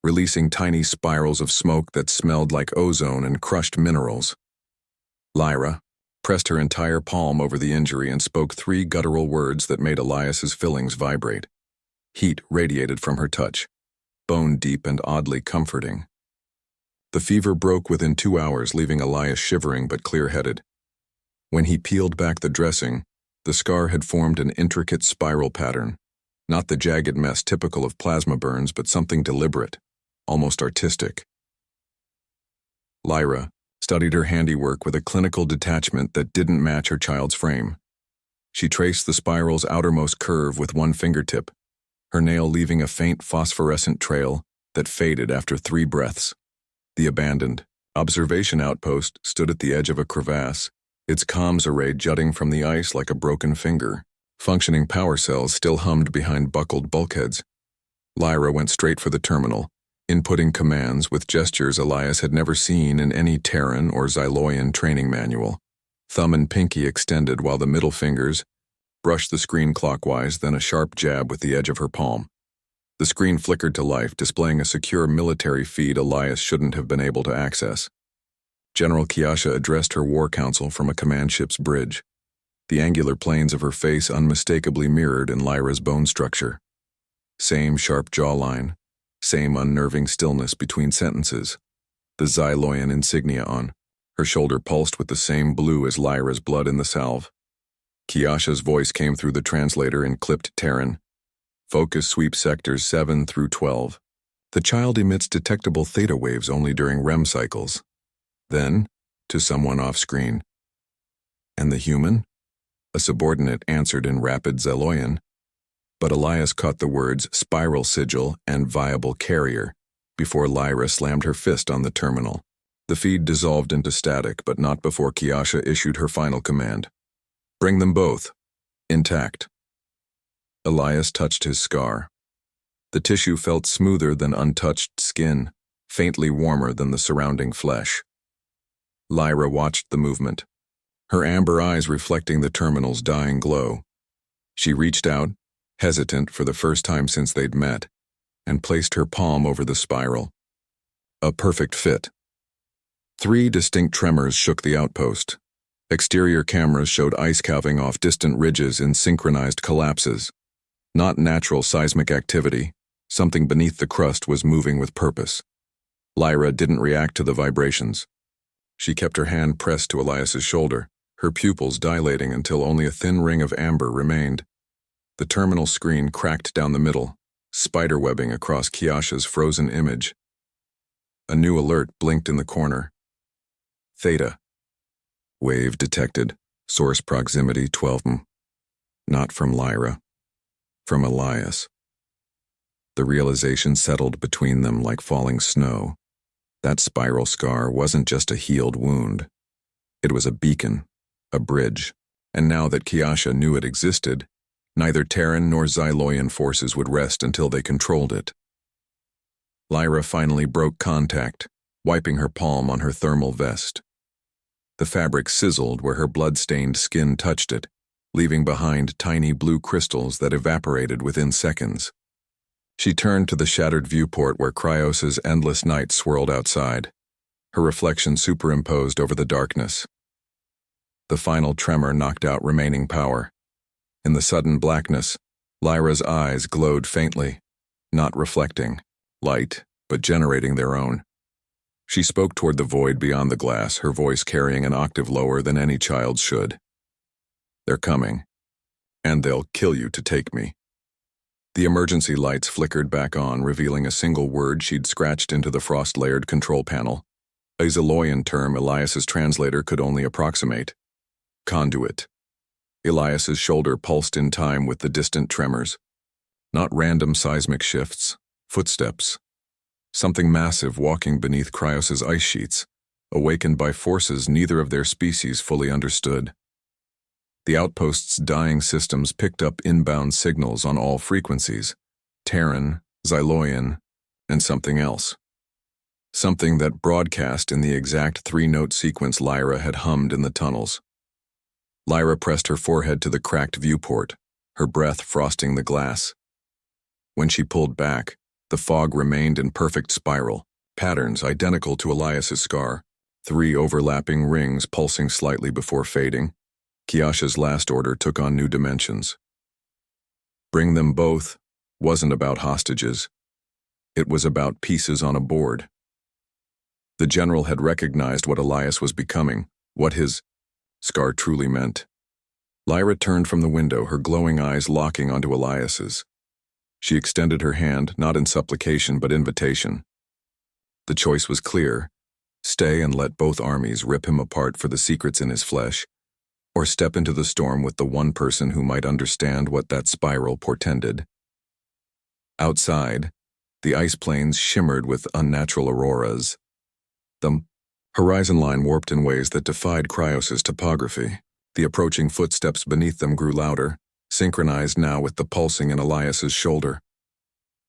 releasing tiny spirals of smoke that smelled like ozone and crushed minerals. Lyra pressed her entire palm over the injury and spoke 3 guttural words that made Elias's fillings vibrate. Heat radiated from her touch, bone deep and oddly comforting. The fever broke within 2 hours, leaving Elias shivering but clear-headed. When he peeled back the dressing, the scar had formed an intricate spiral pattern. Not the jagged mess typical of plasma burns, but something deliberate, almost artistic. Lyra studied her handiwork with a clinical detachment that didn't match her child's frame. She traced the spiral's outermost curve with one fingertip, her nail leaving a faint phosphorescent trail that faded after 3 breaths. The abandoned observation outpost stood at the edge of a crevasse, its comms array jutting from the ice like a broken finger. Functioning power cells still hummed behind buckled bulkheads. Lyra went straight for the terminal, inputting commands with gestures Elias had never seen in any Terran or Xyloian training manual. Thumb and pinky extended while the middle fingers brushed the screen clockwise, then a sharp jab with the edge of her palm. The screen flickered to life, displaying a secure military feed Elias shouldn't have been able to access. General Kiasha addressed her war council from a command ship's bridge. The angular planes of her face unmistakably mirrored in Lyra's bone structure. Same sharp jawline, same unnerving stillness between sentences. The Xyloian insignia on her shoulder pulsed with the same blue as Lyra's blood in the salve. Kiasha's voice came through the translator in clipped Terran. Focus sweep sectors 7 through 12. The child emits detectable theta waves only during REM cycles. Then, to someone off-screen. And the human? A subordinate answered in rapid Xyloian, but Elias caught the words spiral sigil and viable carrier before Lyra slammed her fist on the terminal. The feed dissolved into static, but not before Kiasha issued her final command. Bring them both. Intact. Elias touched his scar. The tissue felt smoother than untouched skin, faintly warmer than the surrounding flesh. Lyra watched the movement, her amber eyes reflecting the terminal's dying glow. She reached out, hesitant for the first time since they'd met, and placed her palm over the spiral. A perfect fit. 3 distinct tremors shook the outpost. Exterior cameras showed ice calving off distant ridges in synchronized collapses. Not natural seismic activity. Something beneath the crust was moving with purpose. Lyra didn't react to the vibrations. She kept her hand pressed to Elias's shoulder, her pupils dilating until only a thin ring of amber remained. The terminal screen cracked down the middle, spiderwebbing across Kiasha's frozen image. A new alert blinked in the corner. Theta. Wave detected. Source proximity 12 m. Not from Lyra. From Elias. The realization settled between them like falling snow. That spiral scar wasn't just a healed wound. It was a beacon, a bridge, and now that Kiasha knew it existed, neither Terran nor Xyloian forces would rest until they controlled it. Lyra finally broke contact, wiping her palm on her thermal vest. The fabric sizzled where her blood-stained skin touched it, leaving behind tiny blue crystals that evaporated within seconds. She turned to the shattered viewport where Cryos's endless night swirled outside, her reflection superimposed over the darkness. The final tremor knocked out remaining power. In the sudden blackness, Lyra's eyes glowed faintly, not reflecting light, but generating their own. She spoke toward the void beyond the glass, her voice carrying an octave lower than any child should. They're coming, and they'll kill you to take me. The emergency lights flickered back on, revealing a single word she'd scratched into the frost-layered control panel, a Xyloian term Elias's translator could only approximate. Conduit. Elias's shoulder pulsed in time with the distant tremors. Not random seismic shifts, footsteps. Something massive walking beneath Cryos's ice sheets, awakened by forces neither of their species fully understood. The outpost's dying systems picked up inbound signals on all frequencies, Terran, Xyloian, and something else. Something that broadcast in the exact 3-note sequence Lyra had hummed in the tunnels. Lyra pressed her forehead to the cracked viewport, her breath frosting the glass. When she pulled back, the fog remained in perfect spiral, patterns identical to Elias's scar, 3 overlapping rings pulsing slightly before fading. Kiasha's last order took on new dimensions. Bring them both wasn't about hostages. It was about pieces on a board. The general had recognized what Elias was becoming, what his scar truly meant. Lyra turned from the window, her glowing eyes locking onto Elias's. She extended her hand, not in supplication but invitation. The choice was clear: stay and let both armies rip him apart for the secrets in his flesh, or step into the storm with the one person who might understand what that spiral portended. Outside, the ice plains shimmered with unnatural auroras. The horizon line warped in ways that defied Cryos's topography. The approaching footsteps beneath them grew louder, synchronized now with the pulsing in Elias's shoulder.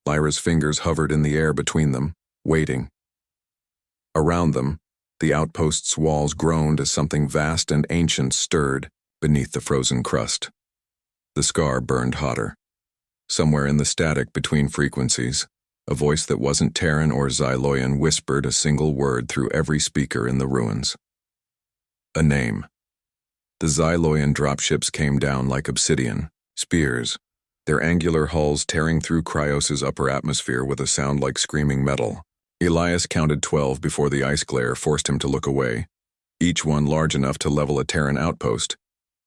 Lyra's fingers hovered in the air between them, waiting. Around them, the outpost's walls groaned as something vast and ancient stirred beneath the frozen crust. The scar burned hotter. Somewhere in the static between frequencies, a voice that wasn't Terran or Xyloian whispered a single word through every speaker in the ruins. A name. The Xyloian dropships came down like obsidian, spears, their angular hulls tearing through Cryos's upper atmosphere with a sound like screaming metal. Elias counted 12 before the ice glare forced him to look away, each one large enough to level a Terran outpost,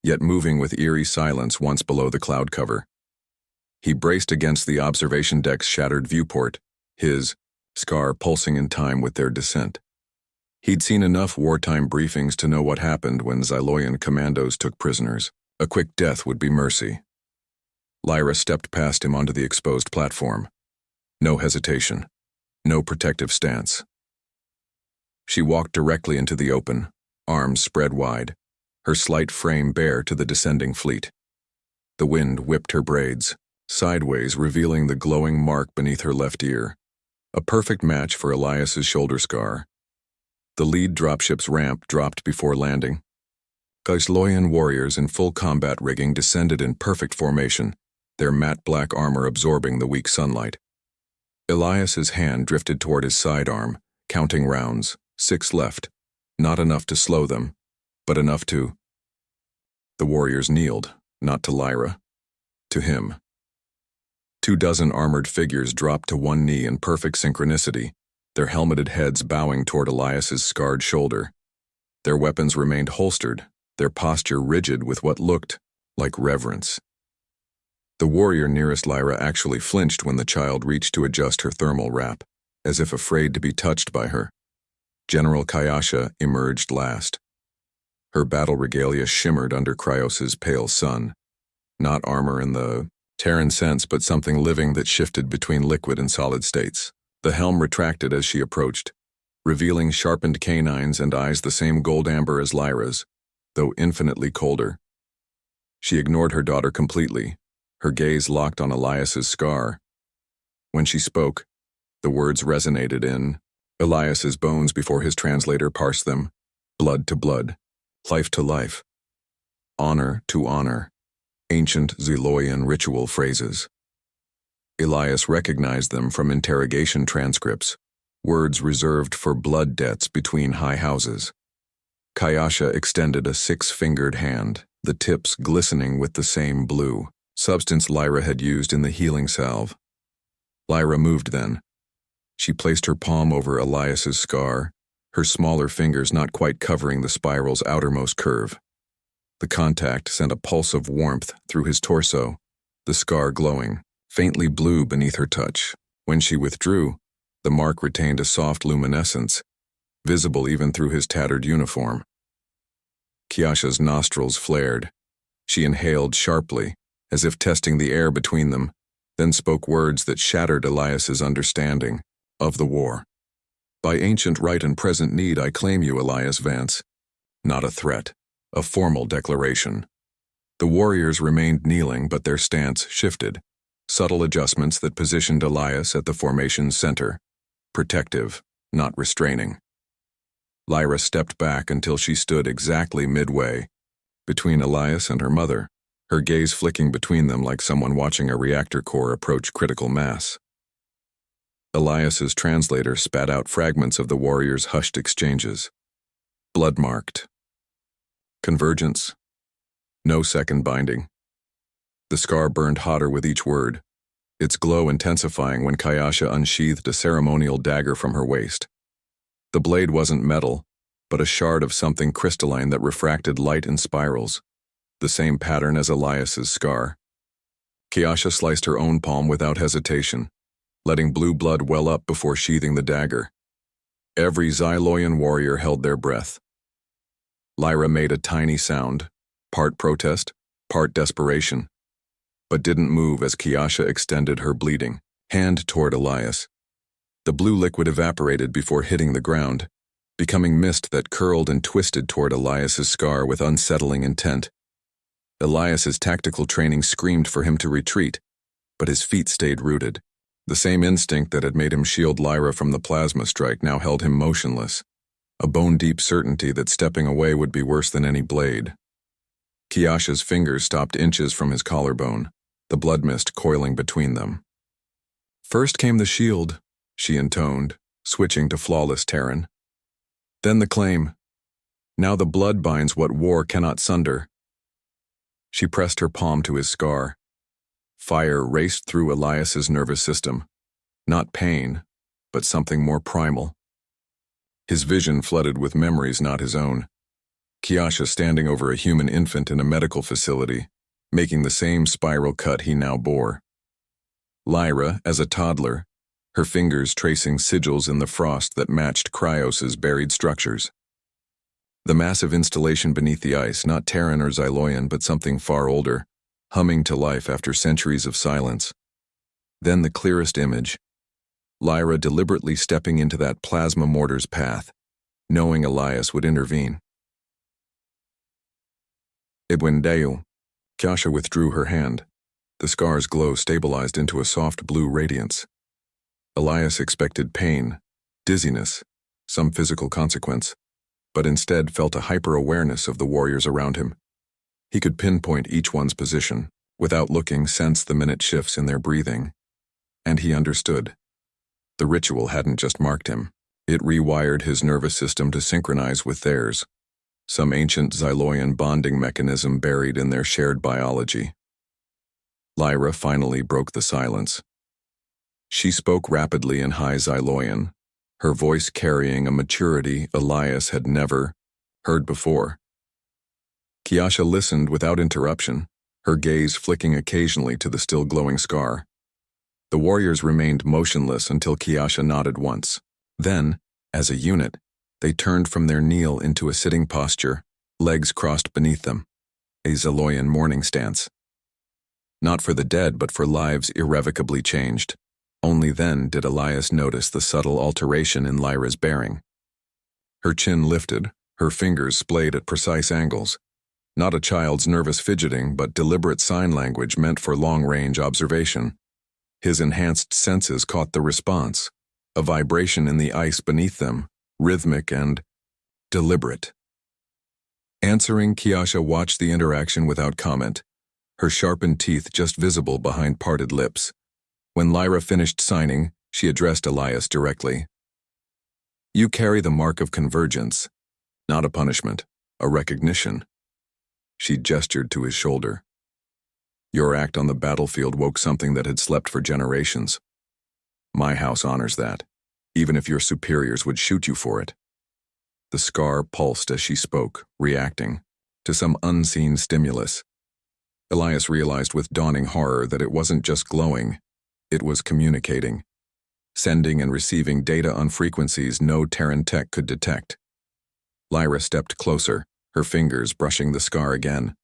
yet moving with eerie silence once below the cloud cover. He braced against the observation deck's shattered viewport, his scar pulsing in time with their descent. He'd seen enough wartime briefings to know what happened when Xyloian commandos took prisoners. A quick death would be mercy. Lyra stepped past him onto the exposed platform. No hesitation. No protective stance. She walked directly into the open, arms spread wide, her slight frame bare to the descending fleet. The wind whipped her braids, sideways revealing the glowing mark beneath her left ear, a perfect match for Elias's shoulder scar. The lead dropship's ramp dropped before landing. Xyloian warriors in full combat rigging descended in perfect formation, their matte black armor absorbing the weak sunlight. Elias's hand drifted toward his sidearm, counting rounds, 6 left. Not enough to slow them, but enough to... The warriors kneeled, not to Lyra, to him. 24 armored figures dropped to one knee in perfect synchronicity, their helmeted heads bowing toward Elias's scarred shoulder. Their weapons remained holstered, their posture rigid with what looked like reverence. The warrior nearest Lyra actually flinched when the child reached to adjust her thermal wrap, as if afraid to be touched by her. General Kayasha emerged last. Her battle regalia shimmered under Cryos's pale sun. Not armor in the Terran sense, but something living that shifted between liquid and solid states. The helm retracted as she approached, revealing sharpened canines and eyes the same gold amber as Lyra's, though infinitely colder. She ignored her daughter completely, her gaze locked on Elias's scar. When she spoke, the words resonated in Elias's bones before his translator parsed them, blood to blood, life to life, honor to honor, ancient Xyloian ritual phrases. Elias recognized them from interrogation transcripts, words reserved for blood debts between high houses. Kayasha extended a 6-fingered hand, the tips glistening with the same blue, substance Lyra had used in the healing salve. Lyra moved then. She placed her palm over Elias's scar, her smaller fingers not quite covering the spiral's outermost curve. The contact sent a pulse of warmth through his torso, the scar glowing, faintly blue beneath her touch. When she withdrew, the mark retained a soft luminescence, visible even through his tattered uniform. Kayasha's nostrils flared. She inhaled sharply, as if testing the air between them, then spoke words that shattered Elias's understanding of the war. By ancient right and present need I claim you, Elias Vance. Not a threat, a formal declaration. The warriors remained kneeling, but their stance shifted. Subtle adjustments that positioned Elias at the formation's center, protective, not restraining. Lyra stepped back until she stood exactly midway, between Elias and her mother, her gaze flicking between them like someone watching a reactor core approach critical mass. Elias's translator spat out fragments of the warriors' hushed exchanges. Blood-marked. Convergence. No second binding. The scar burned hotter with each word, its glow intensifying when Kayasha unsheathed a ceremonial dagger from her waist. The blade wasn't metal, but a shard of something crystalline that refracted light in spirals, the same pattern as Elias's scar. Kayasha sliced her own palm without hesitation, letting blue blood well up before sheathing the dagger. Every Xyloian warrior held their breath. Lyra made a tiny sound, part protest, part desperation, but didn't move as Kayasha extended her bleeding hand toward Elias. The blue liquid evaporated before hitting the ground, becoming mist that curled and twisted toward Elias's scar with unsettling intent. Elias's tactical training screamed for him to retreat, but his feet stayed rooted, The same instinct that had made him shield Lyra from the plasma strike now held him motionless, a bone-deep certainty that stepping away would be worse than any blade. Kiasha's fingers stopped inches from his collarbone, the blood mist coiling between them. First came the shield, she intoned, switching to flawless Terran. Then the claim. Now the blood binds what war cannot sunder. She pressed her palm to his scar. Fire raced through Elias's nervous system. Not pain, but something more primal. His vision flooded with memories not his own. Kiasha standing over a human infant in a medical facility, making the same spiral cut he now bore. Lyra, as a toddler, her fingers tracing sigils in the frost that matched Cryos's buried structures. The massive installation beneath the ice, not Terran or Xyloian, but something far older, humming to life after centuries of silence. Then the clearest image. Lyra deliberately stepping into that plasma mortar's path, knowing Elias would intervene. Ibwindeu. Kiasha withdrew her hand. The scar's glow stabilized into a soft blue radiance. Elias expected pain, dizziness, some physical consequence, but instead felt a hyper-awareness of the warriors around him. He could pinpoint each one's position, without looking, sense the minute shifts in their breathing. And he understood. The ritual hadn't just marked him. It rewired his nervous system to synchronize with theirs, some ancient Xyloian bonding mechanism buried in their shared biology. Lyra finally broke the silence. She spoke rapidly in high Xyloian, her voice carrying a maturity Elias had never heard before. Kiasha listened without interruption, her gaze flicking occasionally to the still glowing scar. The warriors remained motionless until Kiasha nodded once. Then, as a unit, they turned from their kneel into a sitting posture, legs crossed beneath them, a Xyloian mourning stance. Not for the dead, but for lives irrevocably changed. Only then did Elias notice the subtle alteration in Lyra's bearing. Her chin lifted, her fingers splayed at precise angles. Not a child's nervous fidgeting, but deliberate sign language meant for long-range observation. His enhanced senses caught the response, a vibration in the ice beneath them, rhythmic and deliberate. Answering, Kiasha watched the interaction without comment, her sharpened teeth just visible behind parted lips. When Lyra finished signing, she addressed Elias directly. You carry the mark of convergence, not a punishment, a recognition. She gestured to his shoulder. Your act on the battlefield woke something that had slept for generations. My house honors that, even if your superiors would shoot you for it. The scar pulsed as she spoke, reacting to some unseen stimulus. Elias realized with dawning horror that it wasn't just glowing, it was communicating, sending and receiving data on frequencies no Terran tech could detect. Lyra stepped closer, her fingers brushing the scar again.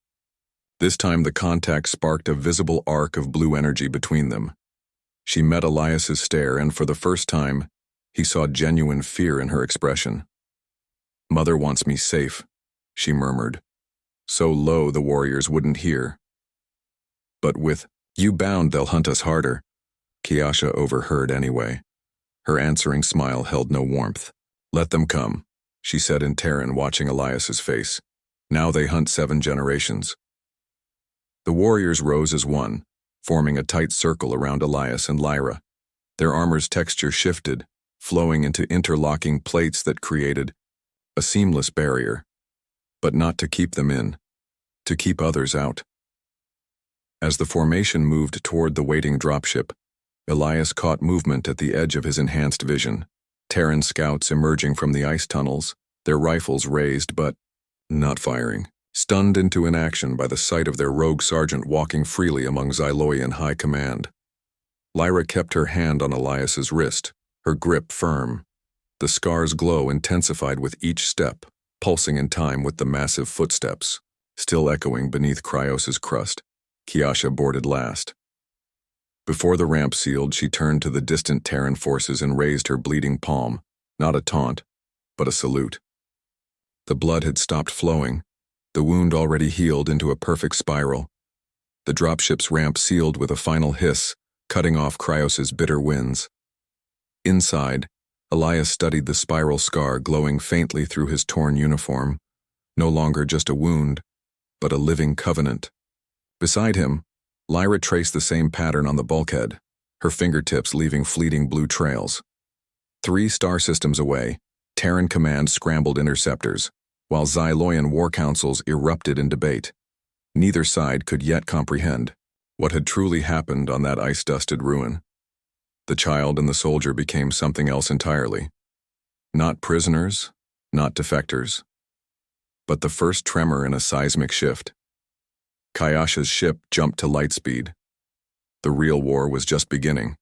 This time the contact sparked a visible arc of blue energy between them. She met Elias's stare, and for the first time, he saw genuine fear in her expression. Mother wants me safe, she murmured, so low the warriors wouldn't hear. But with, you bound they'll hunt us harder, Kiasha overheard anyway. Her answering smile held no warmth. Let them come, she said in Terran, watching Elias's face. Now they hunt 7 generations. The warriors rose as one, forming a tight circle around Elias and Lyra. Their armor's texture shifted, flowing into interlocking plates that created a seamless barrier, but not to keep them in, to keep others out. As the formation moved toward the waiting dropship, Elias caught movement at the edge of his enhanced vision. Terran scouts emerging from the ice tunnels, their rifles raised but not firing, stunned into inaction by the sight of their rogue sergeant walking freely among Xyloian high command. Lyra kept her hand on Elias's wrist, her grip firm. The scar's glow intensified with each step, pulsing in time with the massive footsteps, still echoing beneath Cryos's crust. Kiasha boarded last. Before the ramp sealed, she turned to the distant Terran forces and raised her bleeding palm, not a taunt, but a salute. The blood had stopped flowing, the wound already healed into a perfect spiral. The dropship's ramp sealed with a final hiss, cutting off Cryos's bitter winds. Inside, Elias studied the spiral scar glowing faintly through his torn uniform, no longer just a wound, but a living covenant. Beside him, Lyra traced the same pattern on the bulkhead, her fingertips leaving fleeting blue trails. 3 star systems away, Terran Command scrambled interceptors, while Xyloian war councils erupted in debate. Neither side could yet comprehend what had truly happened on that ice-dusted ruin. The child and the soldier became something else entirely. Not prisoners, not defectors, but the first tremor in a seismic shift. Kayasha's ship jumped to light speed. The real war was just beginning.